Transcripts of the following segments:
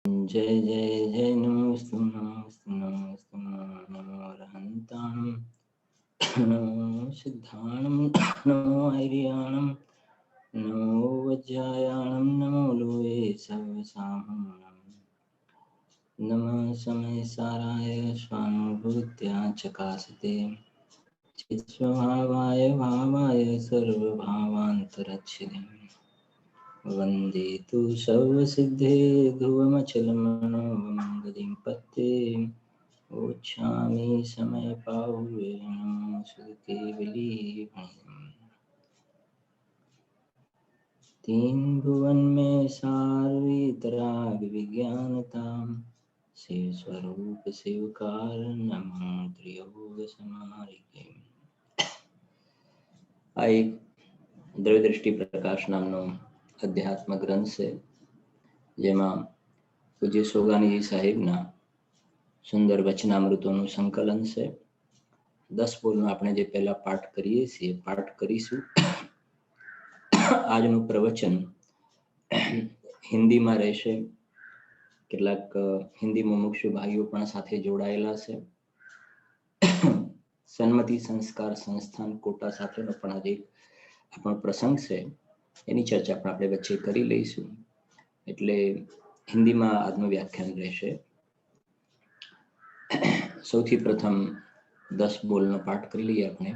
जय जय जय नमोस्तु नमोस्तु नमोस्तु नमो अरहन्ताणं नमो सिद्धाणं नमो हरियाणं नमो वज्रायाणं नमो लोये सर्वसामान्यं नमः समयसाराय स्वानुभूत्या चकासते चित्स्वभावाय भावाय सर्वभावान्तरच्छिदम् वन्दे तु सर्वसिद्धे ध्रुवमचलमनोभं गतिं पत्ते ओच्छामि समयपाहुवे नमो सुकेवलीभणिम् तीन भुवन में सार्वतराग विज्ञानतां शिव स्वरूप शिवकार नमो त्रियोग समारिके આ એક દ્રવ્ય દૃષ્ટિ પ્રકાશ નામનો અધ્યાત્મ ગ્રંથ છે, જેમાં પૂજ્ય સોગાનીજી સાહેબના સુંદર વચનામૃતોનું સંકલન છે. 10 બોલનો આપણે જે પહેલા પાઠ કરીએ છીએ પાઠ કરીશું. આજનું પ્રવચન હિન્દીમાં રહેશે. કેટલાક હિન્દી મુમુક્ષુ ભાઈઓ પણ સાથે જોડાયેલા છે. સન્મતિ સંસ્કાર સંસ્થાન કોટા સાથેનો પણ આજે આપણો પ્રસંગ છે, એની ચર્ચા પણ આપણે વચ્ચે કરી લઈશું. એટલે હિન્દીમાં આજનું વ્યાખ્યાન રહેશે. સૌથી પ્રથમ 10 બોલનો પાઠ કરી લઈએ આપણે.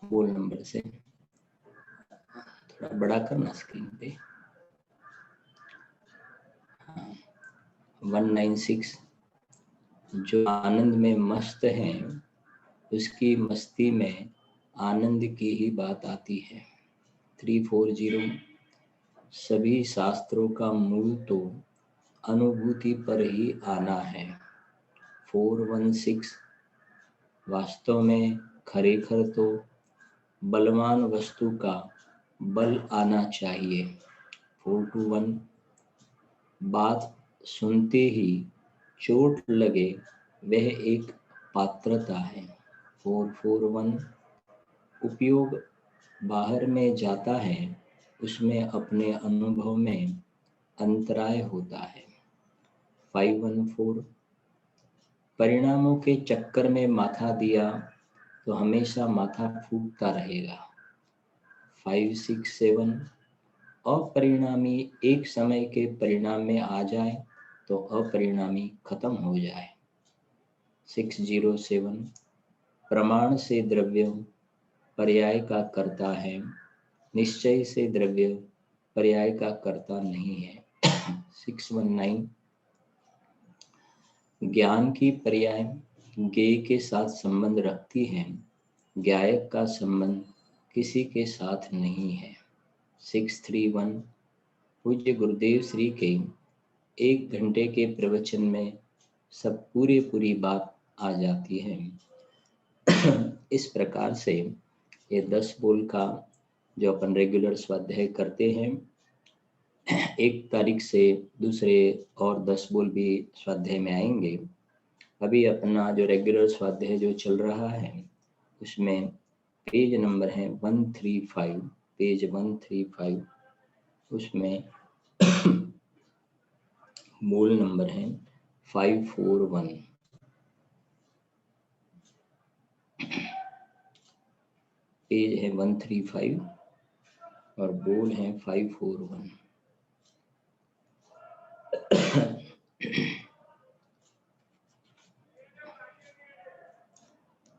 बोल नंबर से थोड़ा बड़ा करना स्क्रीन पे. 196. जो आनंद में मस्त है उसकी मस्ती में आनंद की ही बात आती है. 340. सभी शास्त्रों का मूल तो अनुभूति पर ही आना है. 416. वास्तव में खरेखर तो बलवान वस्तु का बल आना चाहिए. 421. बात सुनते ही चोट लगे वह एक पात्रता है. 441. उपयोग बाहर में जाता है उसमें अपने अनुभव में अंतराय होता है. 514. परिणामों के चक्कर में माथा दिया तो हमेशा माथा फूटता रहेगा. 567. अपरिणामी एक समय के परिणाम में आ जाए तो अपरिणामी खत्म हो जाए. 607. प्रमाण से द्रव्य पर्याय का करता है, निश्चय से द्रव्य पर्याय का करता नहीं है. 619. ज्ञान की पर्याय ज्ञेय के साथ संबंध रखती है, ज्ञायक का संबंध किसी के साथ नहीं है. 631. पूज्य गुरुदेव श्री के 1 घंटे के प्रवचन में सब पूरी बात आ जाती है. इस प्रकार से ये 10 बोल का जो अपन रेगुलर स्वाध्याय करते हैं, 1 तारीख से दूसरे और 10 बोल भी स्वाध्याय में आएंगे. अभी अपना जो रेगुलर स्वाध्याय जो चल रहा है उसमें पेज नंबर है 135. पेज 135 उसमें मूल नंबर है 541. पेज है 135 और बोल है 541.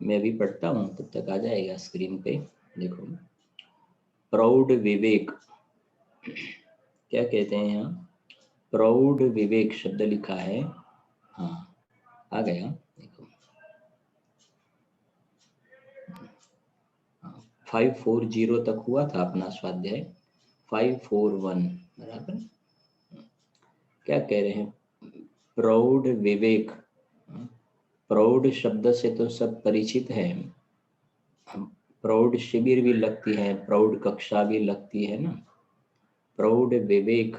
मैं भी पढ़ता हूँ, तब तक आ जाएगा स्क्रीन पे. देखो, प्रौढ़ विवेक क्या कहते हैं यहाँ? प्रौढ़ विवेक शब्द लिखा है. हाँ, आ गया. देखो 540 तक हुआ था अपना स्वाध्याय. 541 बराबर. क्या कह रहे हैं? प्रौढ़ विवेक. प्रौढ़ शब्द से तो सब परिचित है. प्रौढ़ शिविर भी लगती है, प्रौढ़ कक्षा भी लगती है ना. प्रौढ़ विवेक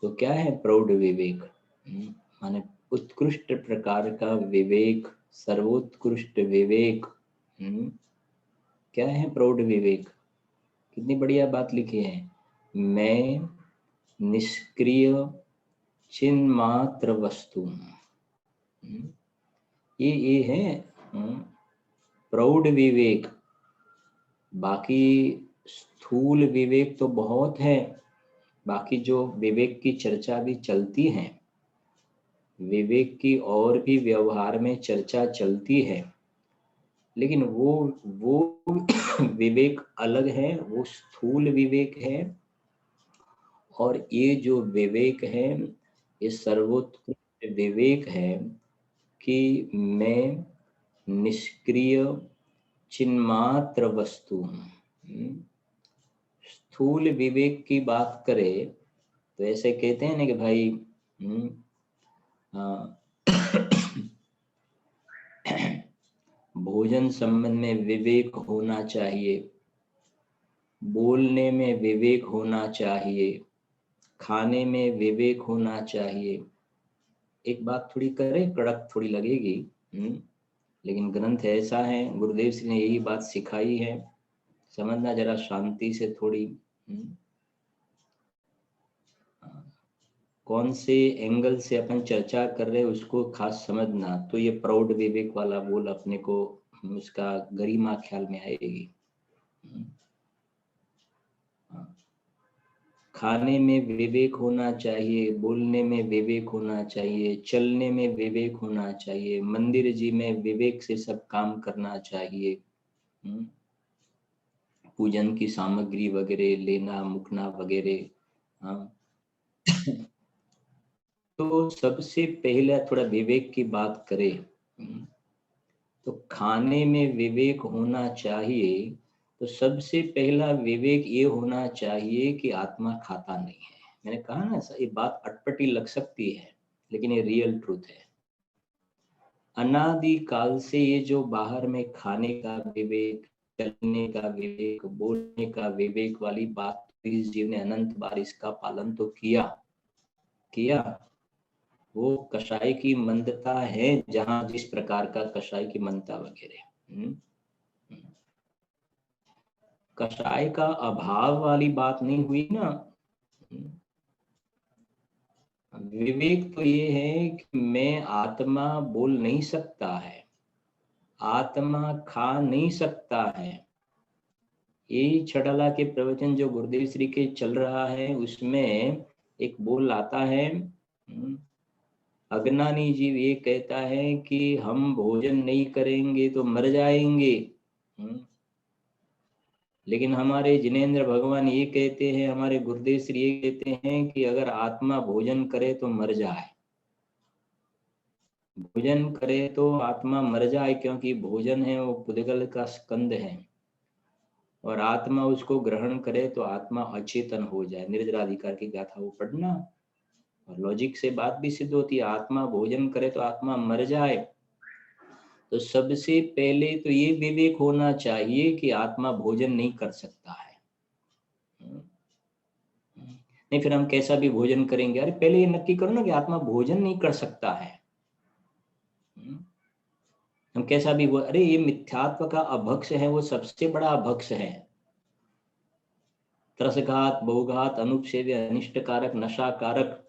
तो क्या है? प्रौढ़ विवेक माने उत्कृष्ट प्रकार का विवेक, सर्वोत्कृष्ट विवेक. क्या है प्रौढ़ विवेक? कितनी बढ़िया बात लिखी है. मैं निष्क्रिय चिन्ह मात्र वस्तु हूँ। ये है प्रौढ़ विवेक। बाकी स्थूल विवेक तो बहुत है, बाकी जो विवेक की चर्चा भी चलती है, विवेक की और भी व्यवहार में चर्चा चलती है, लेकिन वो विवेक अलग है, वो स्थूल विवेक है। और ये जो विवेक है, ये सर्वोत्कृष्ट विवेक है कि मैं निष्क्रिय चिन्मात्र वस्तु हूँ। स्थूल विवेक की बात करें तो ऐसे कहते हैं ना कि भाई भोजन संबंध में विवेक होना चाहिए, बोलने में विवेक होना चाहिए, खाने में विवेक होना चाहिए। एक बात थोड़ी करें, कड़क थोड़ी लगेगी, लेकिन ग्रंथ ऐसा है, गुरुदेव श्री ने यही बात सिखाई है। समझना जरा शांति से थोड़ी। कौन से एंगल से अपन चर्चा कर रहे हैं उसको खास समझना, तो ये प्रौढ़ विवेक वाला बोल अपने को उसका गरिमा ख्याल में आएगी। खाने में विवेक होना चाहिए, बोलने में विवेक होना चाहिए, चलने में विवेक होना चाहिए, मंदिर जी में विवेक से सब काम करना चाहिए, पूजन की सामग्री वगैरह लेना, मुकना वगैरह। हाँ तो सबसे पहले थोड़ा विवेक की बात करें तो खाने में विवेक होना चाहिए। तो सबसे पहला विवेक ये होना चाहिए कि आत्मा खाता नहीं है। मैंने कहा ना, ये बात अटपटी लग सकती है, लेकिन ये रियल ट्रूथ है। अनादि काल से ये जो बाहर में खाने का विवेक, चलने का विवेक, बोलने का विवेक वाली बात, इस जीव ने अनंत बार इसका पालन तो किया। वो कषाय की मंदता है, जहां जिस प्रकार का कषाय की मंदता वगैरह। कषाय का अभाव वाली बात नहीं हुई ना। विवेक तो ये है कि मैं आत्मा बोल नहीं सकता है, आत्मा खा नहीं सकता है। यही छड़ाला के प्रवचन जो गुरुदेव श्री के चल रहा है, उसमें एक बोल आता है, अज्ञानी जीव ये कहता है कि हम भोजन नहीं करेंगे तो मर जाएंगे। लेकिन हमारे जिनेंद्र भगवान ये कहते हैं, हमारे गुरुदेव श्री ये कहते हैं कि अगर आत्मा भोजन करे तो मर जाए, भोजन करे तो आत्मा मर जाए, क्योंकि भोजन है वो पुद्गल का स्कंद है, और आत्मा उसको ग्रहण करे तो आत्मा अचेतन हो जाए। निर्जराधिकार की गाथा वो पढ़ना, और लॉजिक से बात भी सिद्ध होती है। आत्मा भोजन करे तो आत्मा मर जाए, तो सबसे पहले तो ये विवेक होना चाहिए कि आत्मा भोजन नहीं कर सकता है। नहीं, फिर हम कैसा भी भोजन करेंगे? अरे पहले ये नक्की करो ना कि आत्मा भोजन नहीं कर सकता है। हम कैसा भी अरे ये मिथ्यात्व का अभक्ष है, वो सबसे बड़ा अभक्ष है। त्रसघात, बहुघात, अनुपसेव्य, अनिष्टकारक, नशाकारक।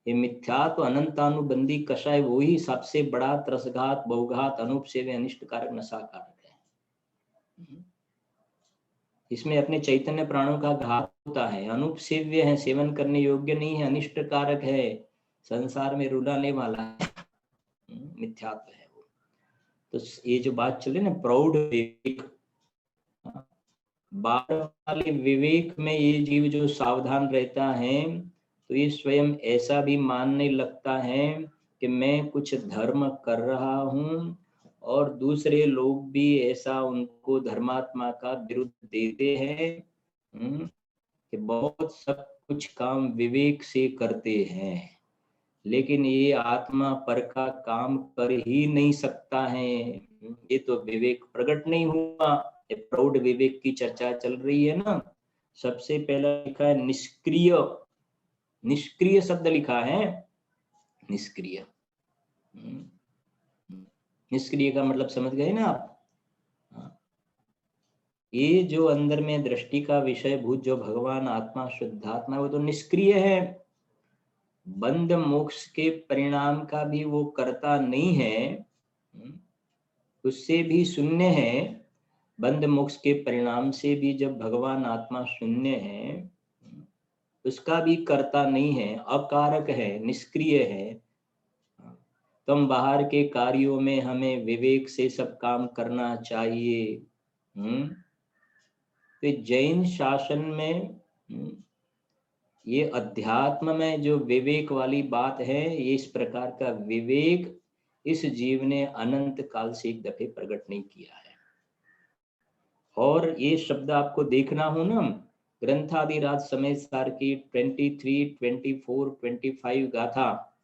ये मिथ्यात्व अनंतानुबंधी कषाय वही सबसे बड़ा त्रसघात, बहुघात, अनुपसेव्य, अनिष्टकारक, नशाकारक है। इसमें अपने चैतन्य प्राणों का घात होता है, अनुपसेव्य है, सेवन करने योग्य नहीं है, अनिष्टकारक है, संसार में रुलाने वाला है, मिथ्यात्व है वो। तो ये जो बात चले ना प्रौढ़ विवेक, बार वाले विवेक में ये जीव जो सावधान रहता है, तो ये स्वयं ऐसा भी मानने लगता है कि मैं कुछ धर्म कर रहा हूँ, और दूसरे लोग भी ऐसा उनको धर्मात्मा का विरुद्ध देते हैं, कि बहुत सब कुछ काम विवेक से करते हैं, लेकिन ये आत्मा पर का काम कर ही नहीं सकता है। ये तो विवेक प्रकट नहीं हुआ। ये प्रौढ़ विवेक की चर्चा चल रही है ना। सबसे पहला लिखा है निष्क्रिय, निष्क्रिय शब्द लिखा है, निष्क्रिय। निष्क्रिय का मतलब समझ गए ना आप? ये जो अंदर में दृष्टि का विषय भूत जो भगवान आत्मा शुद्धात्मा वो तो निष्क्रिय है, बंध मोक्ष के परिणाम का भी वो करता नहीं है, उससे भी शून्य है। बंध मोक्ष के परिणाम से भी जब भगवान आत्मा शून्य है, उसका भी करता नहीं है, अकारक है, निष्क्रिय है। तो हम बाहर के कार्यों में हमें विवेक से सब काम करना चाहिए। तो जैन शासन में ये अध्यात्म में जो विवेक वाली बात है, ये इस प्रकार का विवेक इस जीव ने अनंत काल से एक दफे प्रकट नहीं किया है। और ये शब्द आपको देखना हो ना, ग्रंथादिराज समय सार की 23, 24, 25 गाथा,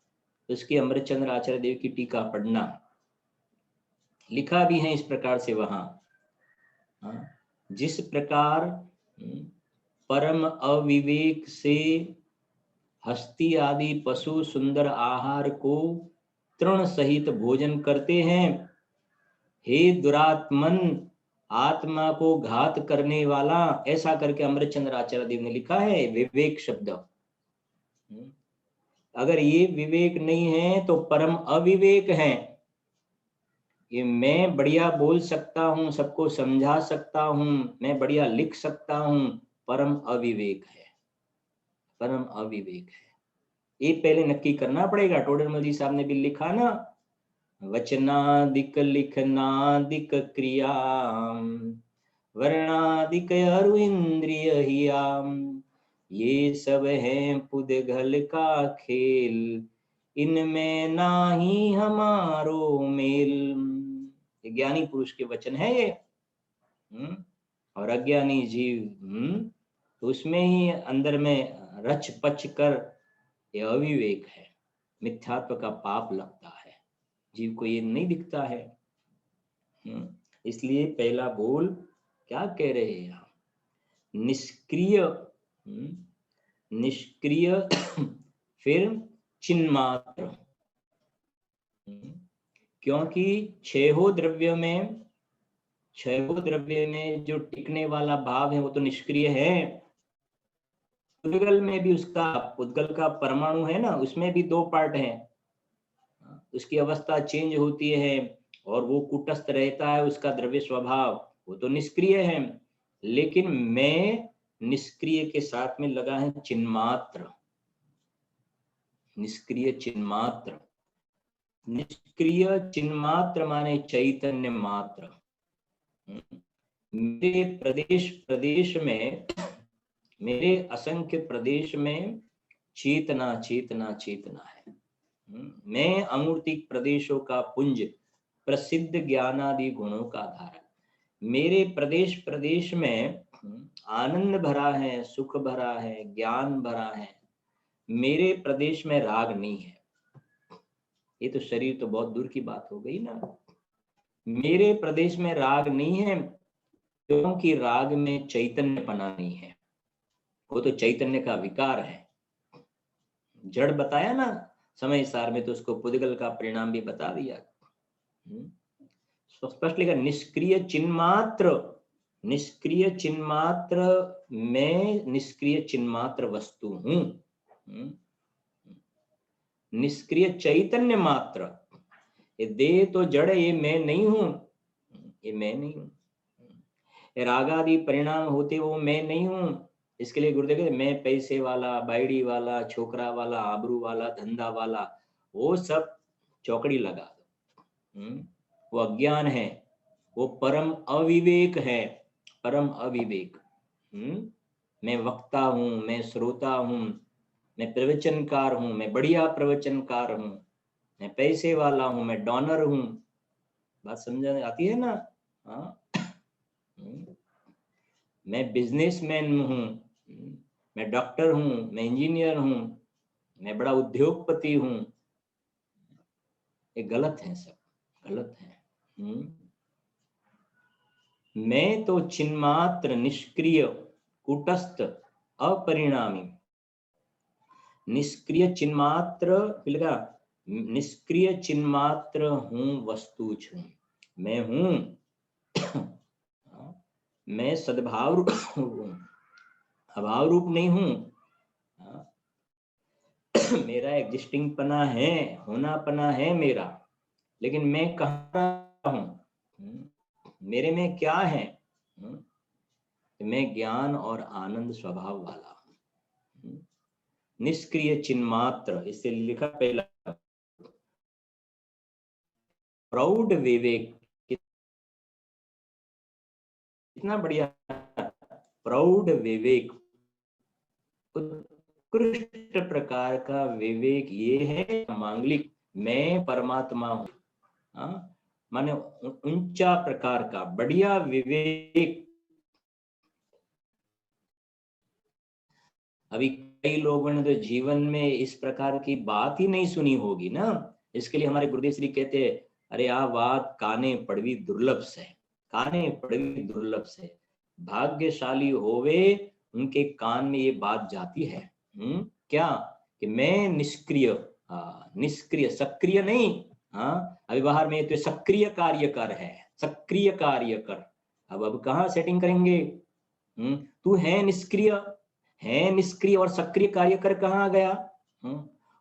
उसकी अमृतचंद्र आचार्य देव की टीका पढ़ना, लिखा भी है इस प्रकार से वहां, जिस प्रकार परम अविवेक से हस्ती आदि पशु सुंदर आहार को तृण सहित भोजन करते हैं, हे दुरात्मन आत्मा को घात करने वाला, ऐसा करके अमृतचंद्र आचार्य देव ने लिखा है विवेक शब्द। अगर ये विवेक नहीं है तो परम अविवेक है। ये मैं बढ़िया बोल सकता हूँ, सबको समझा सकता हूँ, मैं बढ़िया लिख सकता हूँ, परम अविवेक है, परम अविवेक है। ये पहले नक्की करना पड़ेगा। टोडरमल जी साहब ने भी लिखा ना, वचनादिक लिखनादिक क्रिया वर्णादिक अरु इंद्रिय हियाम, ये सब है पुद्गल का खेल, इनमें नाही हमारो मेल। ज्ञानी पुरुष के वचन है ये। और अज्ञानी जीव तो उसमें ही अंदर में रच पच कर ये अविवेक है, मिथ्यात्व का पाप लगता है, जीव को ये नहीं दिखता है। इसलिए पहला बोल क्या कह रहे हैं आप, निष्क्रिय, निष्क्रिय फिर चिन्मात्र, क्योंकि छहो द्रव्य में जो टिकने वाला भाव है वो तो निष्क्रिय है। पुद्गल में भी उसका, पुद्गल का परमाणु है ना, उसमें भी 2 पार्ट हैं, उसकी अवस्था चेंज होती है और वो कुटस्थ रहता है, उसका द्रव्य स्वभाव, वो तो निष्क्रिय है। लेकिन मैं निष्क्रिय के साथ में लगा है चिन्मात्र, निष्क्रिय चिन्मात्र। निष्क्रिय चिन्मात्र माने चैतन्य मात्र। मेरे प्रदेश में, मेरे असंख्य प्रदेश में चेतना चेतना चेतना है। मैं अमूर्तिक प्रदेशों का पुंज, प्रसिद्ध ज्ञानादि गुणों का धारा। मेरे प्रदेश में आनंद भरा है, सुख भरा है, ज्ञान भरा है। मेरे प्रदेश में राग नहीं है। ये तो शरीर तो बहुत दूर की बात हो गई ना। मेरे प्रदेश में राग नहीं है क्योंकि राग में चैतन्यपना नहीं है, वो तो चैतन्य का विकार है। जड़ बताया ना समय सार में, तो उसको पुद्गल का परिणाम भी बता दिया। स्पष्ट लिखा, निष्क्रिय चिन्मात्र, निष्क्रिय चिन्मात्र, मैं निष्क्रिय चिन्मात्र वस्तु हूं। निष्क्रिय चैतन्य मात्र, ये देह तो जड़ है, ये मैं नहीं हूं, ये मैं नहीं हूं। रागादि परिणाम होते वो मैं नहीं हूं। इसके लिए गुरुदेव कहते मैं पैसे वाला, बाइडी वाला, छोकरा वाला, आबरू वाला, धंधा वाला, वो सब चौकड़ी लगा दो। वो अज्ञान है, वो परम अविवेक है, परम अविवेक। मैं वक्ता हूं, मैं श्रोता हूं, मैं प्रवचनकार हूं, मैं बढ़िया प्रवचनकार हूं, मैं पैसे वाला हूं, मैं डॉनर हूं। बात समझ आती है ना? हाँ, मैं बिजनेसमैन हूं, मैं डॉक्टर हूं, मैं इंजीनियर हूं, मैं बड़ा उद्योगपति हूं। ये गलत है, सब गलत है। मैं तो चिन्मात्र, निष्क्रिय, कुटस्थ, अपरिणामी, निष्क्रिय चिन्मात्र, मिलेगा निष्क्रिय चिन्मात्र हूं, वस्तु छूं, मैं हूं। मैं सद्भाव रूप अभाव रूप नहीं हूँ। मेरा एग्जिस्टिंग पना है, होना पना है मेरा, लेकिन मैं कहाँ हूँ, मेरे में क्या है? मैं ज्ञान और आनंद स्वभाव वाला हूँ, निष्क्रिय चिन्मात्र। इससे लिखा पहला प्रौढ़ विवेक, कितना बढ़िया। प्रौढ़ विवेक, उत्कृष्ट प्रकार का विवेक ये है मांगलिक, मैं परमात्मा हूँ, माने ऊंचा प्रकार का बढ़िया विवेक। अभी कई लोगों ने तो जीवन में इस प्रकार की बात ही नहीं सुनी होगी ना। इसके लिए हमारे गुरुदेव श्री कहते हैं, अरे आ बात काने पड़वी दुर्लभ से, काने पड़वी दुर्लभ से। भाग्यशाली होवे उनके कान में ये बात जाती है। क्या कि मैं निष्क्रिय, निष्क्रिय, सक्रिय नहीं। अभी बाहर में तो सक्रिय कार्य कर है, सक्रिय कार्य कर। अब कहाँ सेटिंग करेंगे? तू है निष्क्रिय, है निष्क्रिय और सक्रिय कार्य कर कहाँ गया?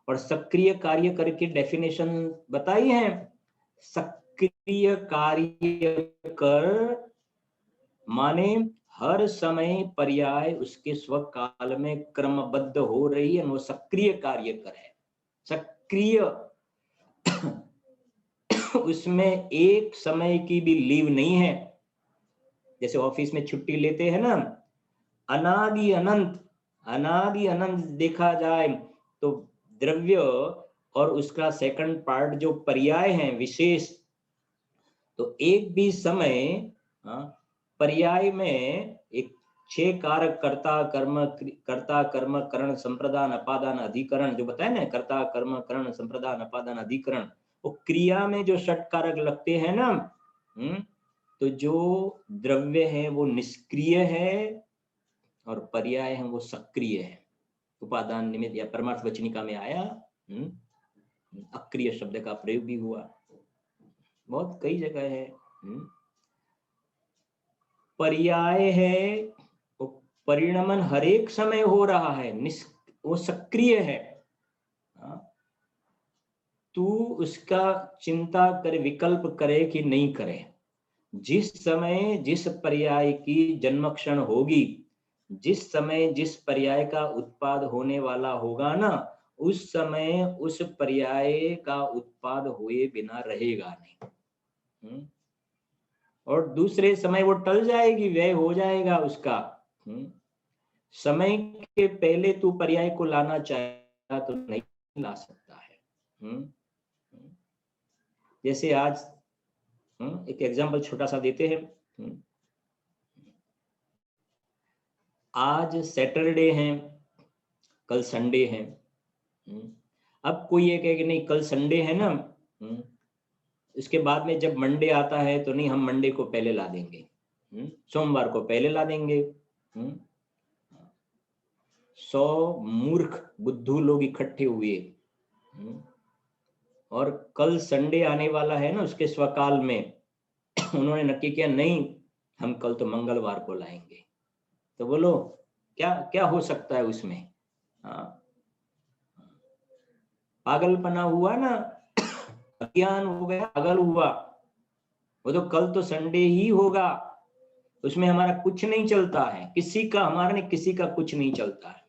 और सक्रिय कार्य कर की डेफिनेशन बताई है। सक्रिय कार्य कर माने हर समय पर्याय उसके स्वकाल में क्रमबद्ध हो रही है, वो सक्रिय कार्य कर है। सक्रिय उसमें एक समय की भी लीव नहीं है। जैसे ऑफिस में छुट्टी लेते हैं ना, अनादि अनंत, अनादि अनंत देखा जाए तो द्रव्य और उसका सेकंड पार्ट जो पर्याय है विशेष, तो एक भी समय पर्याय में एक 6 कारक कर्ता कर्म करण संप्रदान अपादान अधिकरण जो बताए ना, कर्ता कर्म करण संप्रदान अपादान अधिकरण, वो क्रिया में जो 6 कारक लगते हैं ना, तो जो द्रव्य है वो निष्क्रिय है और पर्याय है वो सक्रिय है। उपादान निमित्त या परमार्थ वचनिका में आया अक्रिय शब्द का प्रयोग भी हुआ, बहुत कई जगह है। पर्याय है वो परिणमन हर एक समय हो रहा है, वो सक्रिय है। तू उसका चिंता करे, विकल्प करे कि नहीं करे। जिस समय जिस पर्याय की जन्मक्षण होगी, जिस समय जिस पर्याय का उत्पाद होने वाला होगा ना, उस समय उस पर्याय का उत्पाद हुए बिना रहेगा नहीं। और दूसरे समय वो टल जाएगी, व्यय हो जाएगा उसका। समय के पहले तू पर्याय को लाना चाहेगा तो नहीं ला सकता है। जैसे आज एक एग्जांपल छोटा सा देते हैं। आज सैटरडे है, कल संडे है। अब कोई ये कहे कि नहीं कल संडे है ना, इसके बाद में जब मंडे आता है तो नहीं हम मंडे को पहले ला देंगे, सोमवार को पहले ला देंगे। 100 मूर्ख बुद्धू लोग इकट्ठे हुए और कल संडे आने वाला है ना, उसके स्वकाल में उन्होंने नक्की किया नहीं हम कल तो मंगलवार को लाएंगे। तो बोलो क्या क्या हो सकता है उसमें? पागलपना हुआ ना, अज्ञान हो गया, पागल हुआ। वो तो कल तो संडे ही होगा, उसमें हमारा कुछ नहीं चलता है, किसी का हमारा नहीं, किसी का कुछ नहीं चलता है।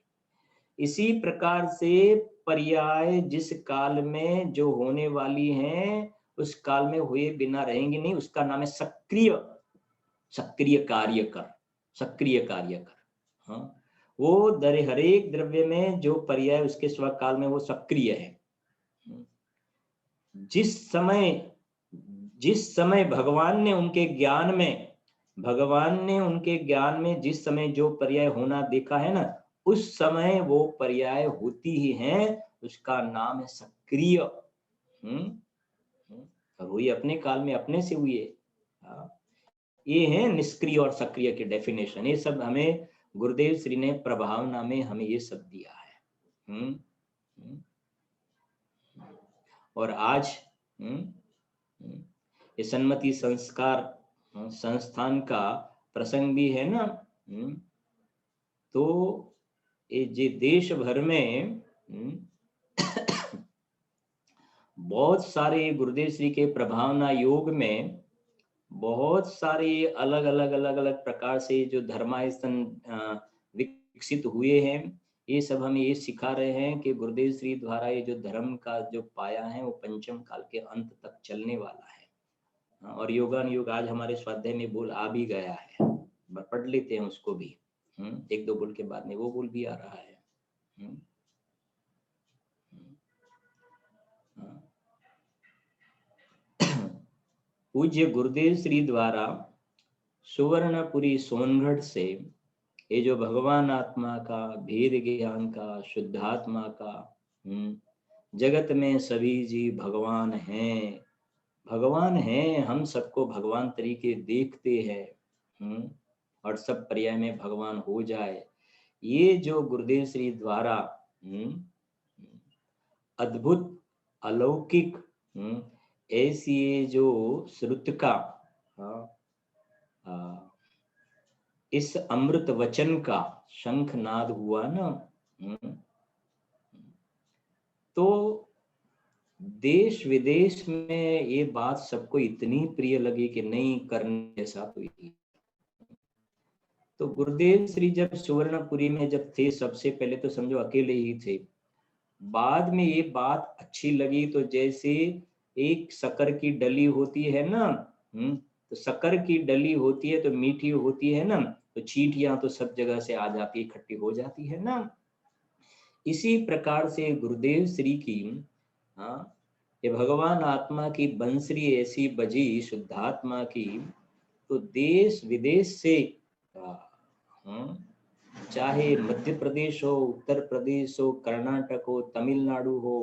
इसी प्रकार से पर्याय जिस काल में जो होने वाली हैं उस काल में हुए बिना रहेंगे नहीं, उसका नाम है सक्रिय, सक्रिय कार्य कर, सक्रिय कार्य कर। वो हर एक द्रव्य में जो पर्याय उसके स्वकाल में वो सक्रिय है। जिस समय भगवान ने उनके ज्ञान में जिस समय जो पर्याय होना देखा है ना, उस समय वो पर्याय होती ही है, उसका नाम है सक्रिय। और वही अपने काल में अपने से हुई है। ये है निष्क्रिय और सक्रिय की डेफिनेशन। ये सब हमें गुरुदेव श्री ने प्रभावना में हमें ये सब दिया है। और आज ये सन्मति संस्कार संस्थान का प्रसंग भी है ना। तो ये जे देश भर में बहुत सारे गुरुदेव श्री के प्रभावना योग में बहुत सारे अलग अलग प्रकार से जो धर्मायतन विकसित हुए हैं, ये सब हमें ये सिखा रहे हैं कि गुरुदेव श्री द्वारा ये जो धर्म का जो पाया है वो पंचम काल के अंत तक चलने वाला है। और योगान योग आज हमारे स्वाध्याय में बोल आ भी गया है, पढ़ लेते हैं उसको भी। एक दो बोल के बाद में वो बोल भी आ रहा है। पूज्य गुरुदेव श्री द्वारा सुवर्णपुरी सोनगढ़ से ये जो भगवान आत्मा का, भेद ज्ञान का, शुद्धात्मा का, जगत में सभी जीव भगवान हैं, भगवान हैं, हम सबको भगवान तरीके देखते हैं, और सब पर्याय में भगवान हो जाए, ये जो गुरुदेव श्री द्वारा अद्भुत अलौकिक ऐसी जो श्रुत का इस अमृत वचन का शंखनाद हुआ ना, तो देश विदेश में ये बात सबको इतनी प्रिय लगी कि नहीं करने जैसा कोई। तो गुरुदेव श्री जब सुवर्णपुरी में जब थे, सबसे पहले तो समझो अकेले ही थे, बाद में ये बात अच्छी लगी, तो जैसे एक शक्कर की डली होती है ना, तो शक्कर की डली होती है तो मीठी होती है ना, तो चींटियां तो सब जगह से आ जाती, इकट्ठी हो जाती है ना। इसी प्रकार से गुरुदेव श्री की ये भगवान आत्मा की बंसरी ऐसी बजी शुद्धात्मा की, तो देश विदेश से चाहे मध्य प्रदेश हो, उत्तर प्रदेश हो, कर्नाटक हो, तमिलनाडु हो,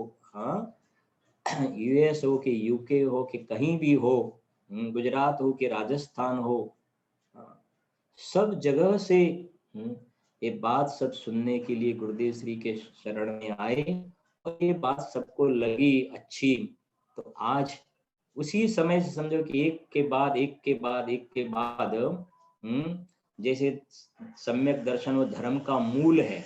यूएस हो कि यूके हो कि कहीं भी हो, गुजरात हो कि राजस्थान हो, सब जगह से ये बात सब सुनने के लिए गुरुदेव श्री के शरण में आए, और ये बात सबको लगी अच्छी। तो आज उसी समय से समझो कि एक के बाद एक के बाद एक के बाद जैसे सम्यक दर्शन वो धर्म का मूल है,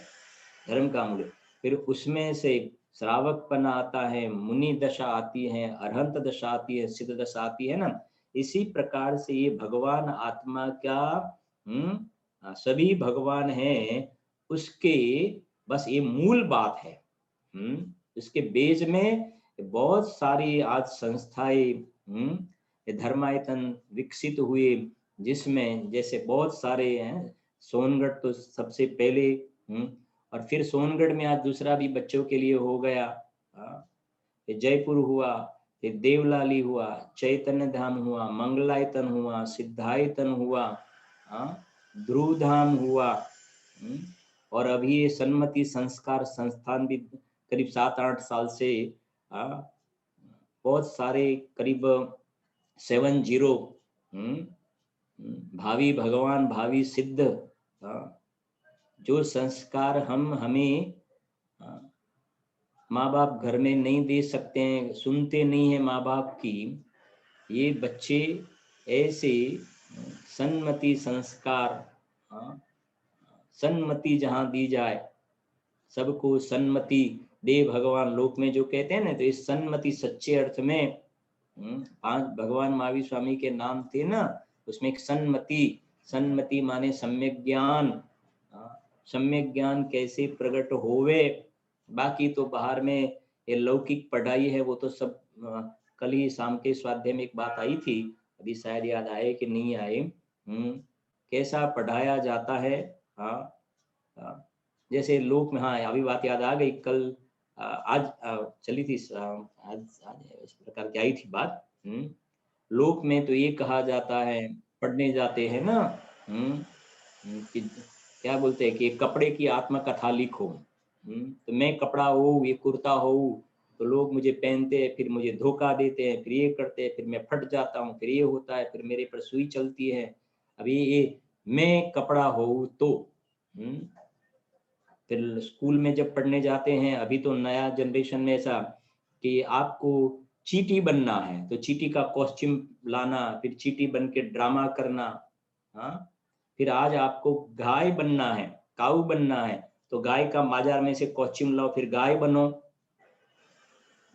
धर्म का मूल, फिर उसमें से श्रावकपन आता है, मुनि दशा आती है, अरहंत दशा आती है, सिद्ध दशा आती है ना। इसी प्रकार से ये भगवान आत्मा क्या सभी भगवान हैं, उसके बस ये मूल बात है। इसके बेज में बहुत सारी आज संस्थाएं धर्मायतन विकसित हुए, जिसमें जैसे बहुत सारे हैं, सोनगढ़ तो सबसे पहले, और फिर सोनगढ़ में आज दूसरा भी बच्चों के लिए हो गया, जयपुर हुआ, फिर देवलाली हुआ, चैतन्य धाम हुआ, मंगलायतन हुआ, सिद्धायतन हुआ, ध्रुव धाम हुआ, और अभी ये सन्मति संस्कार संस्थान भी करीब 7-8 साल से बहुत सारे करीब 70 भावी भगवान भावी सिद्ध जो संस्कार हमें माँ बाप घर में नहीं दे सकते हैं, सुनते नहीं है माँ बाप की, ये बच्चे ऐसे सन्मति संस्कार, सन्मति जहाँ दी जाए, सबको सन्मति दे भगवान लोक में जो कहते हैं ना, तो इस सन्मति सच्चे अर्थ में 5 भगवान महावीर स्वामी के नाम थे ना, उसमें एक सन्मति माने सम्यक ज्ञान, सम्यक ज्ञान कैसे प्रकट होवे। बाकी तो बाहर में ये लौकिक पढ़ाई है, वो तो सब कल ही शाम के स्वाध्याय में एक बात आई थी, अभी शायद याद आए कि नहीं आए, कैसा पढ़ाया जाता है। जैसे लोक में, अभी बात याद आ गई, कल आज चली थी, आज इस प्रकार की आई थी बात। लोक में तो ये कहा जाता है, पढ़ने जाते हैं ना, कि क्या बोलते हैं कि कपड़े की आत्मकथा लिखो, तो मैं कपड़ा हो, ये कुर्ता हो, तो लोग मुझे पहनते हैं, फिर मुझे धोखा देते हैं, फिर ये करते हैं, फिर मैं फट जाता हूँ, फिर ये होता है, फिर मेरे पर सुई चलती है। अभी ये मैं कपड़ा हो तो फिर स्कूल में जब पढ़ने जाते हैं, अभी तो नया जनरेशन में ऐसा कि आपको चींटी बनना है, तो चींटी का कॉस्ट्यूम लाना, फिर चींटी बन के ड्रामा करना, फिर आज आपको गाय बनना है, काऊ बनना है, तो गाय का बाजार में से कॉस्ट्यूम लाओ, फिर गाय बनो।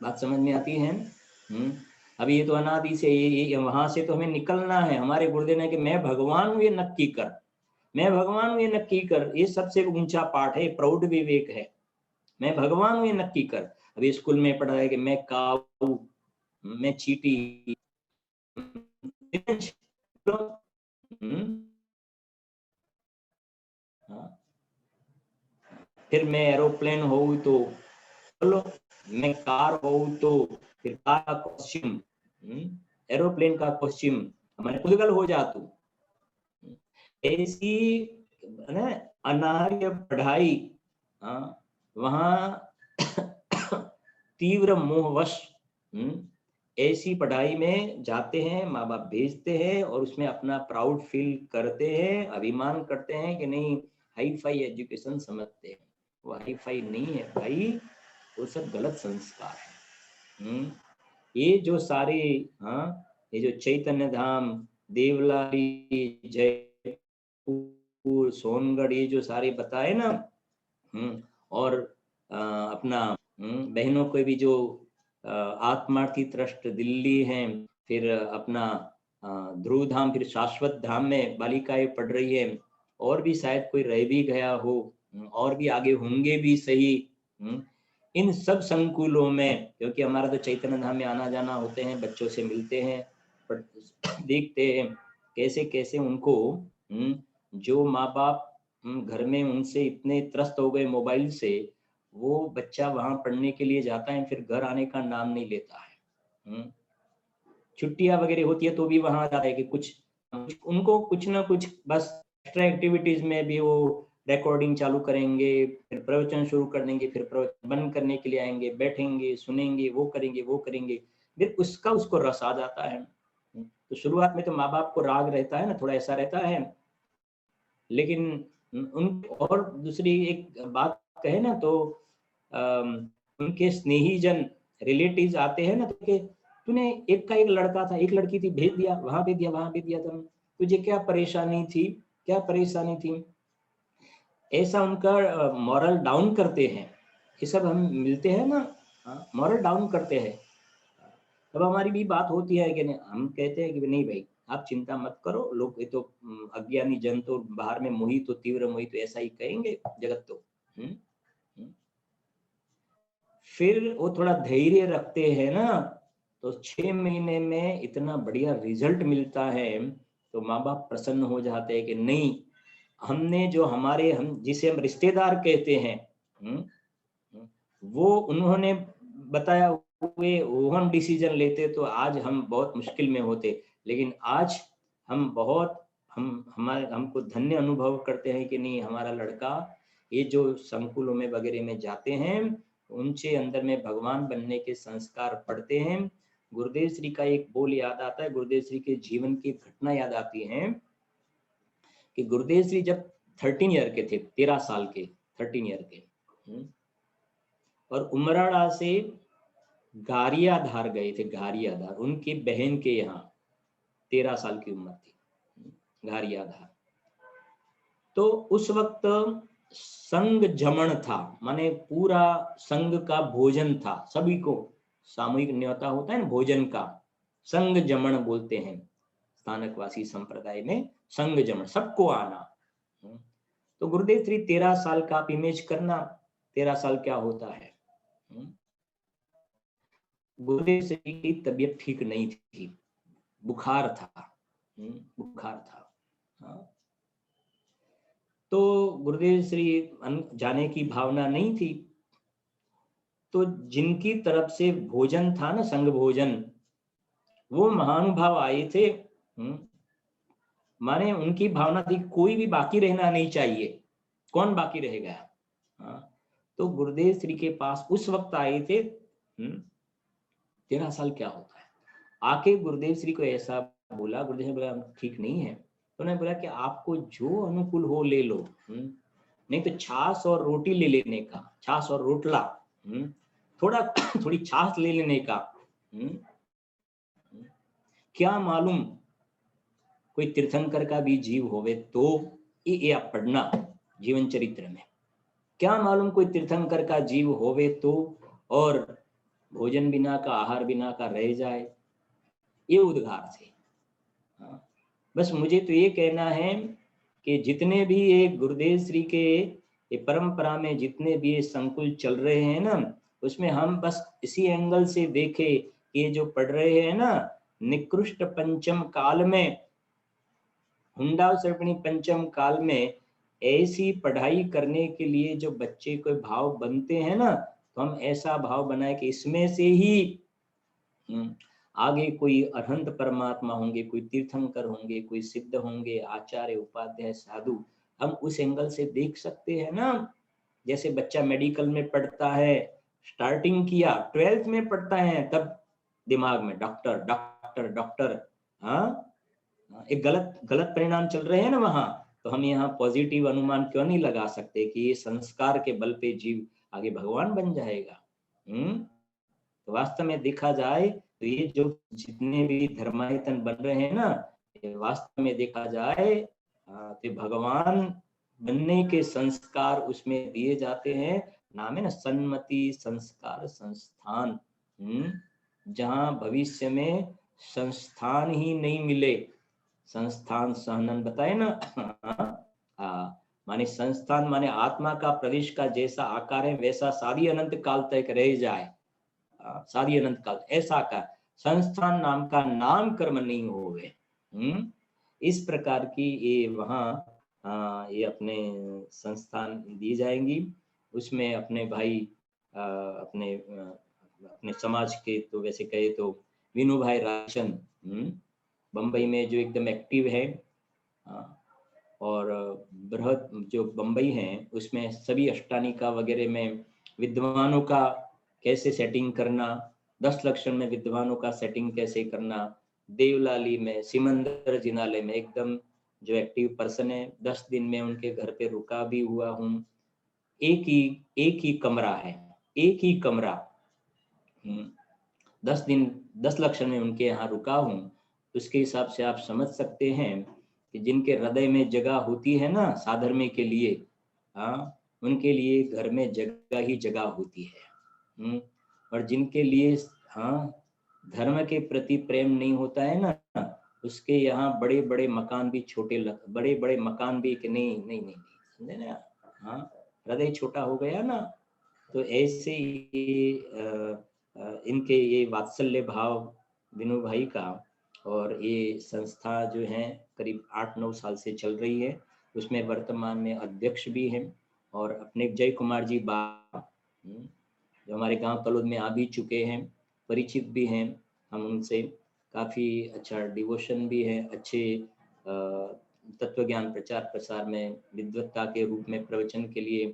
बात समझ में आती है? अभी ये तो अनादि से ये वहां से तो हमें निकलना है। हमारे गुरुदेव ने कि मैं भगवान हूं ये नक्की कर, मैं भगवान हूं ये नक्की कर। ये सबसे ऊंचा पाठ है, प्रौढ़ विवेक है। मैं भगवान हूं ये नक्की कर। अभी स्कूल में पढ़ा है कि मैं काऊ, मैं चींटी, फिर मैं एरोप्लेन हो तो बोलो, मैं कार हो तो फिर कार का कॉस्ट्यूम, एरोप्लेन का कॉस्ट्यूम हमारे पुद्गल हो जा तू। ऐसी ना अनार्य पढ़ाई, वहां तीव्र मोहवश ऐसी पढ़ाई में जाते हैं, माँ बाप भेजते हैं और उसमें अपना प्राउड फील करते हैं, अभिमान करते हैं कि नहीं हाई फाई एजुकेशन समझते हैं। वो हाई फाई नहीं है भाई, वो सब गलत संस्कार है। ये जो सारे ये जो चैतन्य धाम, देवलाली, जयपुर, सोनगढ़, ये जो सारे बताए ना, और अपना बहनों को भी जो आत्मार्थी ट्रस्ट दिल्ली है, फिर अपना ध्रुव धाम, फिर शाश्वत धाम में बालिकाएं पढ़ रही है, और भी शायद कोई रह भी गया हो, और भी आगे होंगे भी सही। इन सब संकुलों में, क्योंकि हमारा तो चैतन्य धाम में आना जाना होते हैं, बच्चों से मिलते हैं, देखते हैं कैसे कैसे उनको जो माँ बाप घर में उनसे इतने त्रस्त हो गए मोबाइल से, वो बच्चा वहां पढ़ने के लिए जाता है, फिर घर आने का नाम नहीं लेता है। छुट्टियां वगैरह होती है तो भी वहां जाता है कि कुछ उनको कुछ ना कुछ बस एक्स्ट्रा एक्टिविटीज में भी वो रिकॉर्डिंग चालू करेंगे, फिर प्रवचन शुरू कर देंगे, फिर प्रवचन बंद करने के लिए आएंगे, बैठेंगे, सुनेंगे, वो करेंगे वो करेंगे, फिर उसका उसको रस आ जाता है। तो शुरुआत में तो माँ बाप को राग रहता है ना, थोड़ा ऐसा रहता है, लेकिन उन और दूसरी एक बात कहे ना तो उनके स्नेहीजन रिलेटिव्स आते हैं ना, तो कि तूने एक का एक लड़का था, एक लड़की थी, भेज दिया, वहां भेज दिया, वहां भेज दिया, तुझे क्या परेशानी थी, क्या परेशानी थी, ऐसा उनका मॉरल डाउन करते हैं। ये सब हम मिलते हैं ना, मॉरल डाउन करते हैं। तब हमारी भी बात होती है कि नहीं, हम कहते हैं कि नहीं भाई आप चिंता मत करो, लोग ये तो अज्ञानी जन तो बाहर में मोहित तो तीव्र मोहित तो ऐसा ही कहेंगे जगत तो। फिर वो थोड़ा धैर्य रखते हैं ना, तो 6 महीने में इतना बढ़िया रिजल्ट मिलता है, तो माँ बाप प्रसन्न हो जाते हैं कि नहीं, हमने जो हमारे हम जिसे हम रिश्तेदार कहते हैं, वो उन्होंने बताया हुए वो हम डिसीजन लेते तो आज हम बहुत मुश्किल में होते। लेकिन आज हम बहुत हमको धन्य अनुभव करते हैं कि नहीं, हमारा लड़का ये जो संकुलों में वगैरह में जाते हैं, उनके अंदर में भगवान बनने के संस्कार पढ़ते हैं। गुरुदेव श्री का एक बोल याद आता है, गुरुदेव श्री के जीवन की घटना याद आती है कि गुरुदेव श्री जब 13 ईयर के थे, 13 साल के, 13 ईयर के, और उमराड़ा से गारियाधार गए थे। गारियाधार उनकी बहन के यहाँ, 13 साल की उम्र थी, गारियाधार। तो उस वक्त संग जमण था, माने पूरा संघ का भोजन था, सभी को सामूहिक न्योता होता है ना भोजन का, संग जमण बोलते हैं स्थानकवासी संप्रदाय में, संग जमण, सबको आना। तो गुरुदेव श्री 13 साल का आप इमेज करना, 13 साल क्या होता है। गुरुदेव श्री की तबीयत ठीक नहीं थी, बुखार था, बुखार था। तो गुरुदेव श्री जाने की भावना नहीं थी, तो जिनकी तरफ से भोजन था ना, संग भोजन, वो महानुभाव आए थे। माने उनकी भावना थी कोई भी बाकी रहना नहीं चाहिए, कौन बाकी रहेगा। तो गुरुदेव श्री के पास उस वक्त आए थे, 13 साल क्या होता है, आके गुरुदेव श्री को ऐसा बोला, गुरुदेव ने बोला ठीक नहीं है, तो उन्होंने बोला कि आपको जो अनुकूल हो ले लो, नहीं तो छाछ और रोटी ले लेने का, छाछ और रोटला, थोड़ा थोड़ी छाछ ले लेने का, क्या मालूम कोई तीर्थंकर का भी जीव होवे तो ये आप पढ़ना जीवन चरित्र में। क्या मालूम कोई तीर्थंकर का जीव होवे तो और भोजन बिना का, आहार बिना का रह जाए, ये उद्गार से। हाँ, बस मुझे तो ये कहना है कि जितने भी ये गुरुदेव श्री के ये परंपरा में जितने भी ये संकुल चल रहे हैं ना, उसमें हम बस इसी एंगल से देखे, ये जो पढ़ रहे हैं ना, निकृष्ट पंचम काल में, हुंडा सर्पणी पंचम काल में ऐसी पढ़ाई करने के लिए जो बच्चे को भाव बनते हैं ना, तो हम ऐसा भाव बनाए कि इसमें से ही आगे कोई अरहंत परमात्मा होंगे, कोई तीर्थंकर होंगे, कोई सिद्ध होंगे, आचार्य, उपाध्याय, साधु, हम उस एंगल से देख सकते हैं ना। जैसे बच्चा मेडिकल में पढ़ता है, स्टार्टिंग किया 12th में पढ़ता है, तब दिमाग में डॉक्टर डॉक्टर डॉक्टर, हाँ, एक गलत गलत परिणाम चल रहे हैं ना वहां। तो हम यहाँ पॉजिटिव अनुमान क्यों नहीं लगा सकते कि ये संस्कार के बल पे जीव आगे भगवान बन जाएगा। तो वास्तव में देखा जाए तो ये जो जितने भी धर्मायतन बन रहे हैं ना, ये वास्तव में देखा जाए तो भगवान बनने के संस्कार उसमें दिए जाते हैं। नाम है ना सन्मति संस्कार संस्थान, जहां भविष्य में संस्थान ही नहीं मिले, संस्थान सहनन बताए ना। माने संस्थान माने आत्मा का प्रवेश का जैसा आकार है वैसा सारी अनंत काल तक रह जाए, सारी अनंत काल ऐसा का संस्थान नाम का नाम कर्म नहीं होवे। इस प्रकार की ये वहाँ ये अपने संस्थान दी जाएंगी। उसमें अपने भाई अपने अपने समाज के तो वैसे कहे तो विनू भाई राशन बम्बई में जो एकदम एक्टिव है, और बृहद जो बम्बई है उसमें सभी अष्टानिका वगैरह में विद्वानों का कैसे सेटिंग करना, 10 लक्षण में विद्वानों का सेटिंग कैसे करना, देवलाली में सिमंदर जिनालय में एकदम जो एक्टिव पर्सन है, 10 दिन में उनके घर पे रुका भी हुआ हूँ। एक ही कमरा है, एक ही कमरा, 10 दिन 10 लक्षण में उनके यहाँ रुका हूँ। उसके हिसाब से आप समझ सकते हैं कि जिनके हृदय में जगह होती है ना साधर्म्य के लिए, उनके लिए घर में जगह ही जगह होती है। और जिनके लिए धर्म के प्रति प्रेम नहीं होता है ना, उसके यहाँ बड़े बड़े मकान भी छोटे बड़े बड़े मकान भी कि नहीं नहीं नहीं समझे ना, हृदय छोटा हो गया ना। तो ऐसे इनके ये वात्सल्य भाव विनू भाई का, और ये संस्था जो है करीब 8-9 साल से चल रही है, उसमें वर्तमान में अध्यक्ष भी हैं, और अपने जय कुमार जी बाबा जो हमारे गांव कलोद में आ भी चुके हैं, परिचित भी हैं हम उनसे, काफ़ी अच्छा डिवोशन भी है, अच्छे तत्व ज्ञान प्रचार प्रसार में विद्वत्ता के रूप में प्रवचन के लिए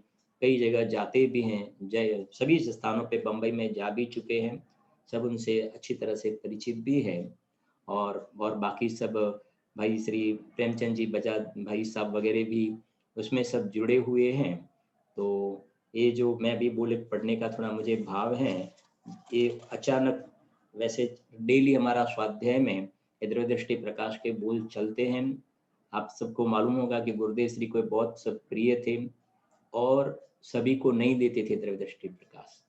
कई जगह जाते भी हैं, सभी स्थानों पे बम्बई में जा भी चुके हैं, सब उनसे अच्छी तरह से परिचित भी है। और बाकी सब भाई श्री प्रेमचंद जी बजाज भाई साहब वगैरह भी उसमें सब जुड़े हुए हैं। तो ये जो मैं भी बोले पढ़ने का थोड़ा मुझे भाव है, ये अचानक वैसे डेली हमारा स्वाध्याय में इधर दृष्टि प्रकाश के बोल चलते हैं। आप सबको मालूम होगा कि गुरुदेव श्री को बहुत सब प्रिय थे और सभी को नहीं देते थे द्रव्य दृष्टि प्रकाश।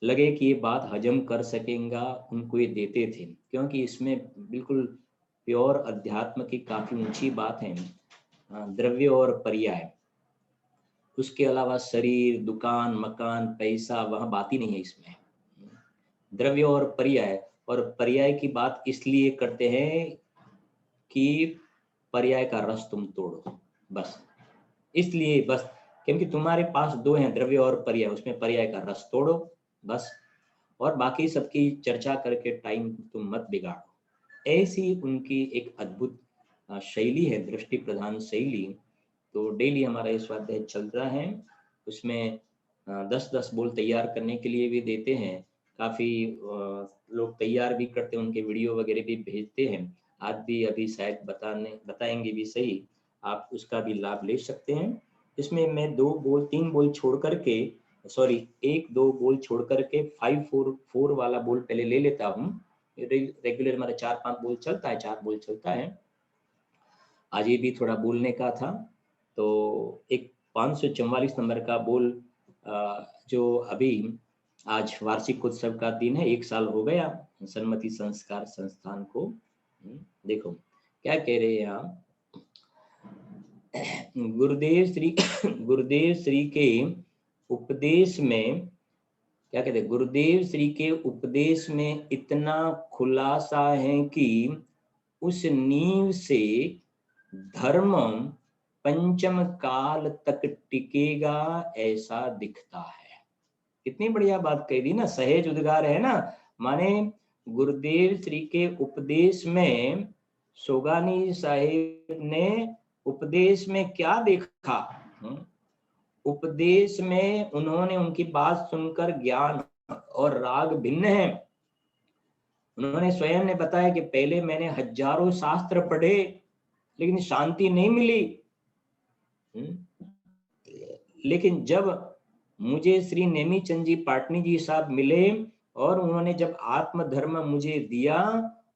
लगे कि ये बात हजम कर सकेगा उनको ये देते थे, क्योंकि इसमें बिल्कुल प्योर अध्यात्म की काफी ऊंची बात है। द्रव्य और पर्याय, उसके अलावा शरीर, दुकान, मकान, पैसा, वह बात ही नहीं है इसमें। द्रव्य और पर्याय की बात इसलिए करते हैं कि पर्याय का रस तुम तोड़ो, बस इसलिए, बस क्योंकि तुम्हारे पास दो हैं, द्रव्य और पर्याय, उसमें पर्याय का रस तोड़ो बस, और बाकी सबकी चर्चा करके टाइम तुम मत बिगाड़ो। ऐसी उनकी एक अद्भुत शैली है, दृष्टि प्रधान शैली। तो डेली हमारा ये स्वाध्याय चल रहा है, उसमें 10-10 बोल तैयार करने के लिए भी देते हैं, काफ़ी लोग तैयार भी करते हैं, उनके वीडियो वगैरह भी भेजते हैं। आज भी अभी शायद बताएंगे भी सही, आप उसका भी लाभ ले सकते हैं। इसमें मैं 3 बोल छोड़ करके, सॉरी 1-2 बोल छोड़ करके 5-4 वाला बोल पहले ले लेता हूँ, रेगुलर हमारा 4-5 बोल चलता है, 4 बोल चलता है। आज ये भी थोड़ा बोलने का था, तो एक 544 नंबर का बोल जो अभी आज वार्षिक उत्सव का दिन है, 1 साल हो गया सन्मति संस्कार संस्थान को। देखो क्या कह रहे हैं आप, गुरुदेव श्री के उपदेश में, क्या कहते हैं, गुरुदेव श्री के उपदेश में इतना खुलासा है कि उस नींव से धर्म पंचम काल तक टिकेगा ऐसा दिखता है। कितनी बढ़िया बात कह दी ना, सहज उद्गार है ना। माने गुरुदेव श्री के उपदेश में सोगानी साहिब ने उपदेश में क्या देखा, उपदेश में उन्होंने उनकी बात सुनकर ज्ञान और राग भिन्न है। उन्होंने स्वयं ने बताया कि पहले मैंने हजारों शास्त्र पढ़े लेकिन शांति नहीं मिली, लेकिन जब मुझे श्री नेमीचंद जी पाटनी जी साहब मिले और उन्होंने जब आत्म धर्म मुझे दिया,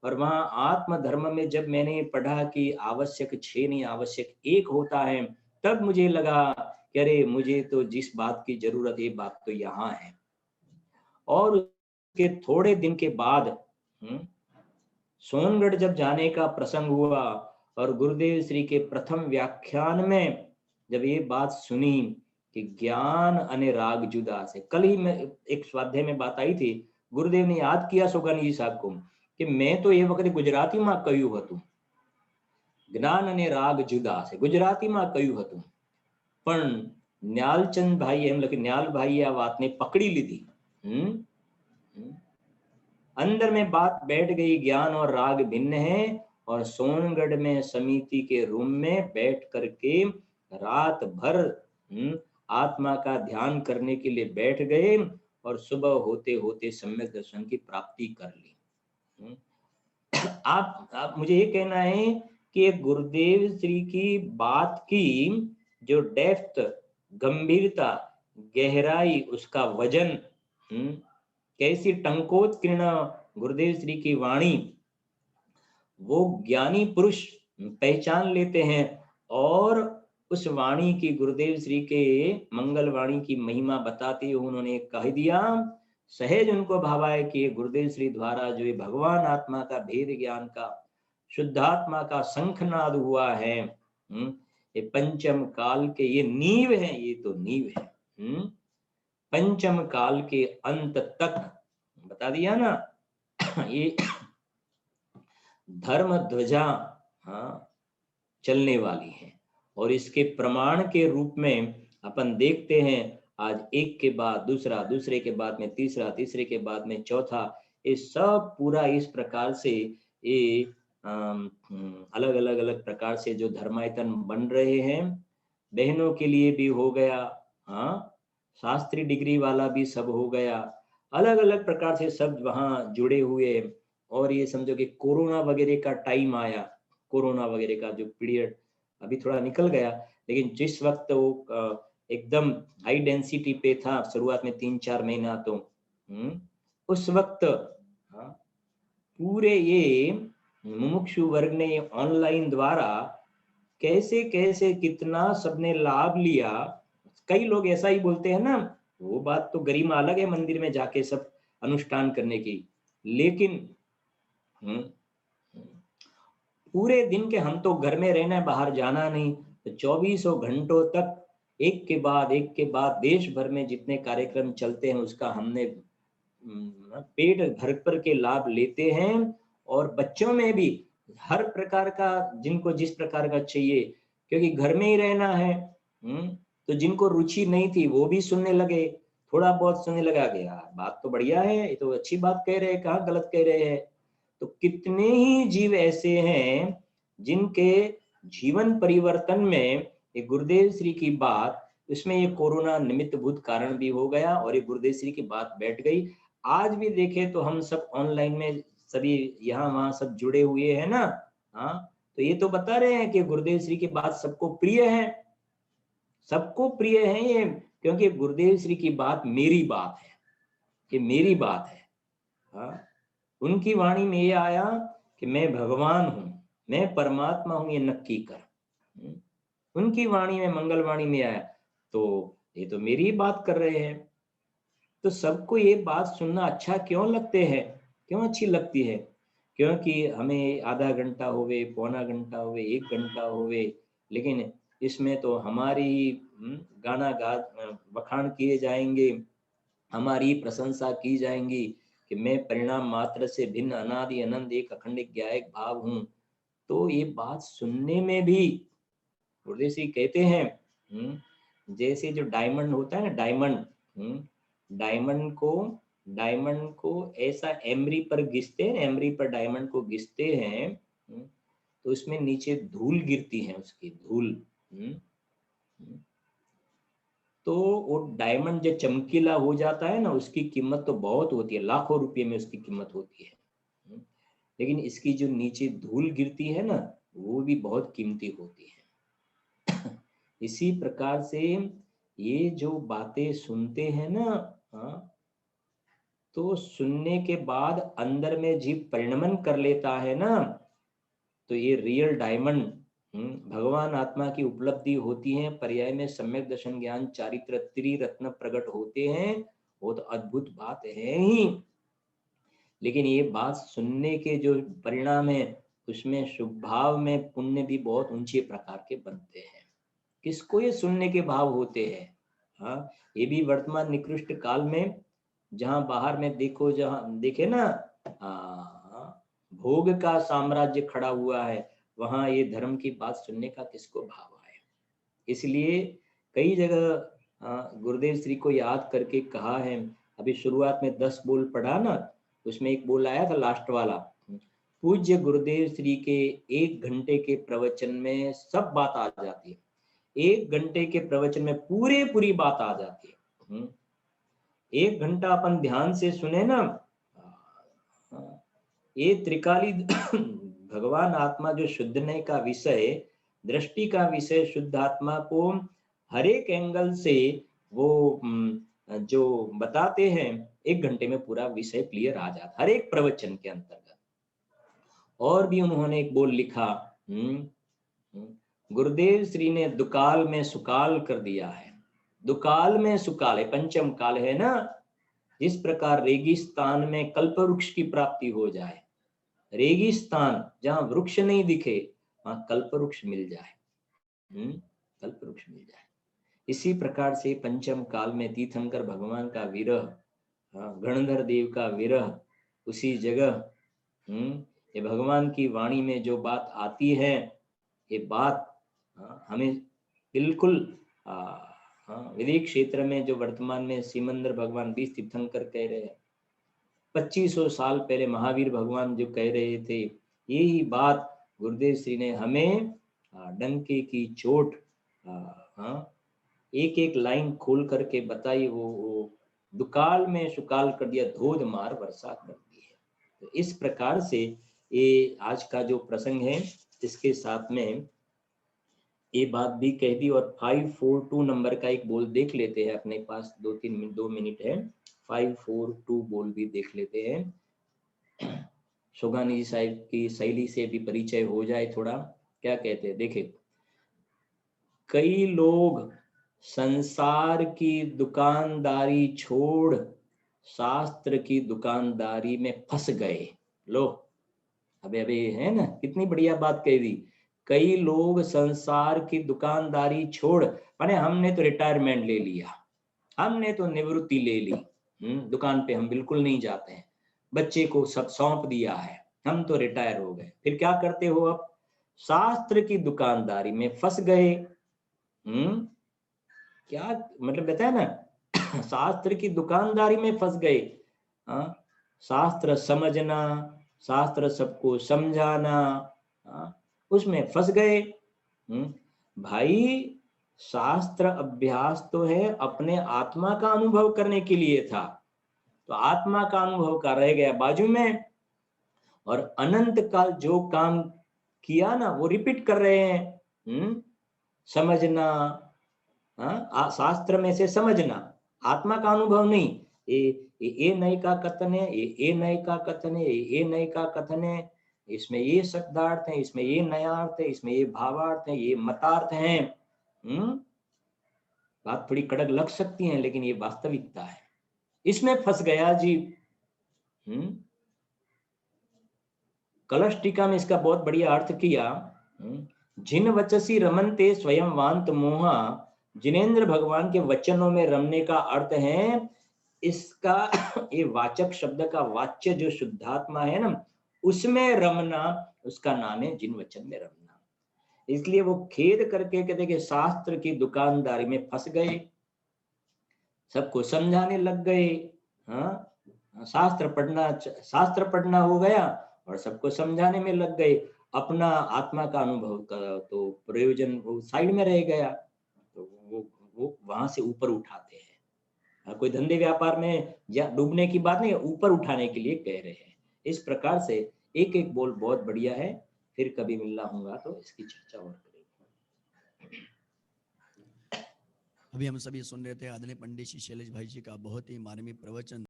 और वहां आत्म धर्म में जब मैंने पढ़ा कि आवश्यक 6 नहीं आवश्यक 1 होता है, तब मुझे लगा कि अरे मुझे तो जिस बात की जरूरत है बात तो यहाँ है। और उसके थोड़े दिन के बाद सोनगढ़ जब जाने का प्रसंग हुआ और गुरुदेव श्री के प्रथम व्याख्यान में जब ये बात सुनी कि ज्ञान अने राग जुदा से, कल ही मैं एक स्वाध्याय में बात आई थी, गुरुदेव ने याद किया सोगानी जी साहब को कि मैं तो ये वक्त गुजराती में कहूं हतुं, ज्ञान अने राग जुदा से गुजराती में कहूं हतुं, पण न्यालचंद भाई एम लगे न्याल भाई आ बात ने पकड़ी लीधी। अंदर में बात बैठ गई, ज्ञान और राग भिन्न है। और सोनगढ़ में समिति के रूम में बैठ करके रात भर आत्मा का ध्यान करने के लिए बैठ गए और सुबह होते होते सम्यक दर्शन की प्राप्ति कर ली। आप मुझे ये कहना है कि गुरुदेव श्री की बात की जो डेप्थ, गंभीरता, गहराई, उसका वजन, कैसी टंकोत्कीर्ण गुरुदेव श्री की वाणी, वो ज्ञानी पुरुष पहचान लेते हैं और उस वाणी की, गुरुदेव श्री के मंगल वाणी की महिमा बताते हुए उन्होंने कह दिया, सहज उनको भावाए कि गुरुदेव श्री द्वारा जो ये भगवान आत्मा का भेद ज्ञान का शुद्धात्मा का शंखनाद हुआ है, ये पंचम काल के ये नींव है, ये तो नींव है। पंचम काल के अंत तक बता दिया ना, ये धर्म ध्वजा चलने वाली है। और इसके प्रमाण के रूप में अपन देखते हैं, आज एक के बाद दूसरा, दूसरे के बाद में तीसरा, तीसरे के बाद में चौथा, ये सब पूरा इस प्रकार से ये अलग अलग अलग प्रकार से जो धर्मायतन बन रहे हैं, बहनों के लिए भी हो गया, शास्त्री डिग्री वाला भी सब हो गया, अलग अलग प्रकार से सब वहां जुड़े हुए। और ये समझो कि कोरोना वगैरह का टाइम आया, कोरोना वगैरह का जो पीरियड अभी थोड़ा निकल गया, लेकिन जिस वक्त वो एकदम हाई डेंसिटी पे था शुरुआत में 3-4 महीना, तो उस वक्त पूरे ये मुमुक्षु वर्ग ने ऑनलाइन द्वारा कैसे कैसे कितना सबने लाभ लिया। कई लोग ऐसा ही बोलते हैं ना, वो बात तो गरिमा अलग है मंदिर में जाके सब अनुष्ठान करने की, लेकिन पूरे दिन के हम तो घर में रहना है, बाहर जाना नहीं, तो 24 घंटों तक एक के बाद देश भर में जितने कार्यक्रम चलते हैं उसका हमने पेट भर पर के लाभ लेते हैं। और बच्चों में भी हर प्रकार का, जिनको जिस प्रकार का चाहिए, क्योंकि घर में ही रहना है, तो जिनको रुचि नहीं थी वो भी सुनने लगे, थोड़ा बहुत सुनने लगा कि यार बात तो बढ़िया है, ये तो अच्छी बात कह रहे हैं, कहाँ गलत कह रहे हैं। तो कितने ही जीव ऐसे हैं जिनके जीवन परिवर्तन में ये गुरुदेव श्री की बात, इसमें ये कोरोना निमित्त भूत कारण भी हो गया और ये गुरुदेव श्री की बात बैठ गई। आज भी देखे तो हम सब ऑनलाइन में सभी यहाँ वहां सब जुड़े हुए हैं ना, तो ये तो बता रहे हैं कि गुरुदेव श्री की बात सबको प्रिय है, सबको प्रिय है ये, क्योंकि गुरुदेव श्री की बात मेरी बात है, ये मेरी बात है। उनकी वाणी में ये आया कि मैं भगवान हूं, मैं परमात्मा हूं, ये नक्की कर। उनकी वाणी में, मंगल वाणी में आया, तो ये तो मेरी बात कर रहे हैं। तो सबको ये बात सुनना अच्छा क्यों लगते हैं, क्यों अच्छी लगती है? क्योंकि हमें आधा घंटा होवे, पौना घंटा होवे, 1 घंटा होवे, लेकिन इसमें तो हमारी गाना गा बखान किए जाएंगे, हमारी प्रशंसा की जाएंगी कि मैं परिणाम मात्र से भिन्न अनादि अनंत एक अखंड ज्ञायक भाव हूं। तो ये बात सुनने में भी गुरुदेव जी कहते हैं, जैसे जो डायमंड होता है ना, डायमंड को ऐसा एमरी पर घिसते हैं, एमरी पर डायमंड को घिसते हैं, तो उसमें नीचे धूल गिरती है, उसकी धूल। तो वो डायमंड जो चमकीला हो जाता है ना, उसकी कीमत तो बहुत होती है, लाखों रुपए में उसकी कीमत होती है। लेकिन इसकी जो नीचे धूल गिरती है ना, वो भी बहुत कीमती होती है। इसी प्रकार से ये जो बातें सुनते हैं ना, तो सुनने के बाद अंदर में जीव परिणमन कर लेता है ना, तो ये रियल डायमंड भगवान आत्मा की उपलब्धि होती है। पर्याय में सम्यक दर्शन ज्ञान चारित्र त्रिरत्न प्रकट होते हैं। वो तो अद्भुत बात है ही, लेकिन ये बात सुनने के जो परिणाम है, उसमें शुभ भाव में पुण्य भी बहुत ऊंचे प्रकार के बनते हैं। किसको ये सुनने के भाव होते हैं? हाँ, ये भी वर्तमान निकृष्ट काल में, जहां बाहर में देखो, जहां देखे ना, भोग का साम्राज्य खड़ा हुआ है, वहां ये धर्म की बात सुनने का किसको भाव आए? इसलिए कई जगह गुरुदेव श्री को याद करके कहा है। अभी शुरुआत में 10 बोल पढ़ा ना, उसमें एक बोल आया था लास्ट वाला, पूज्य गुरुदेव श्री के 1 घंटे के प्रवचन में सब बात आ जाती है। 1 घंटे के प्रवचन में पूरी बात आ जाती है। 1 घंटा अपन ध्यान से सुने ना, ये त्रिकाली भगवान आत्मा जो शुद्धने का विषय, दृष्टि का विषय, शुद्ध आत्मा को हर एक एंगल से वो जो बताते हैं, 1 घंटे में पूरा विषय क्लियर आ जाता हर एक प्रवचन के अंतर्गत। और भी उन्होंने एक बोल लिखा, गुरुदेव श्री ने दुकाल में सुकाल कर दिया है। दुकाल में सुकाल है, पंचम काल है ना, जिस प्रकार रेगिस्तान में कल्प वृक्ष की प्राप्ति हो जाए, रेगिस्तान जहां वृक्ष नहीं दिखे, वहां कल्प वृक्ष मिल जाए, कल्प वृक्ष मिल जाए। इसी प्रकार से पंचम काल में तीर्थंकर भगवान का विरह, गणधर देव का विरह, उसी जगह ये भगवान की वाणी में जो बात आती है, ये बात हमें बिल्कुल विदेश क्षेत्र में जो वर्तमान में सिमंदर भगवान 20 तीर्थंकर कह रहे हैं, 2500 साल पहले महावीर भगवान जो कह रहे थे, यही बात गुरुदेव श्री ने हमें डंके की चोट एक एक लाइन खोल करके बताई। वो दुकाल में सुकाल कर दिया, धोध मार वर्षा कर दी है। तो इस प्रकार से ये आज का जो प्रसंग है, इसके साथ में ये बात भी कह दी। और 542 नंबर का एक बोल देख लेते हैं, अपने पास 2 मिनट है, 542 बोल भी देख लेते हैं। सुगानी जी साहिब की शैली से भी परिचय हो जाए थोड़ा। क्या कहते हैं, देखे, कई लोग संसार की दुकानदारी छोड़ शास्त्र की दुकानदारी में फंस गए। लो, अबे है ना, कितनी बढ़िया बात कह दी। कई लोग संसार की दुकानदारी छोड़, माने हमने तो रिटायरमेंट ले लिया, हमने तो निवृत्ति ले ली, दुकान पे हम बिल्कुल नहीं जाते हैं, बच्चे को सब सौंप दिया है, हम तो रिटायर हो गए। फिर क्या करते हो? अब शास्त्र की दुकानदारी में फंस गए। क्या मतलब बताया ना, शास्त्र की दुकानदारी में फंस गए। शास्त्र समझना, शास्त्र सबको समझाना, उसमें फंस गए। भाई, शास्त्र अभ्यास तो है अपने आत्मा का अनुभव करने के लिए था, तो आत्मा का अनुभव का रह गया बाजू में, और अनंत काल जो काम किया ना, वो रिपीट कर रहे हैं। समझना, शास्त्र में से समझना, आत्मा का अनुभव नहीं। ये नय का कथन है, ये नय का कथन है, ये नय का कथन है, इसमें ये शब्दार्थ है, इसमें ये नयार्थ है, इसमें ये भावार्थ है, ये मतार्थ है। बात थोड़ी कड़क लग सकती है, लेकिन ये वास्तविकता है। इसमें फंस गया जीव। कलश टीका में इसका बहुत बढ़िया अर्थ किया। जिन वचसी रमनते स्वयं वांत मोहा, जिनेन्द्र भगवान के वचनों में रमने का अर्थ है, इसका ये वाचक शब्द का वाच्य जो शुद्धात्मा है ना, उसमें रमना, उसका नाम है जिन वचन में रमना। इसलिए वो खेद करके कहते कि शास्त्र की दुकानदारी में फंस गए, सबको समझाने लग गए। हाँ, शास्त्र पढ़ना हो गया और सबको समझाने में लग गए, अपना आत्मा का अनुभव का तो प्रयोजन वो साइड में रह गया। तो वो वहां से ऊपर उठाते हैं। कोई धंधे व्यापार में या डूबने की बात नहीं, ऊपर उठाने के लिए कह रहे हैं। इस प्रकार से एक एक बोल बहुत बढ़िया है। फिर कभी मिलना होगा तो इसकी चर्चा और करेंगे। अभी हम सभी सुन रहे थे आदरणीय पंडित श्री शैलेश भाई जी का बहुत ही मार्मिक प्रवचन।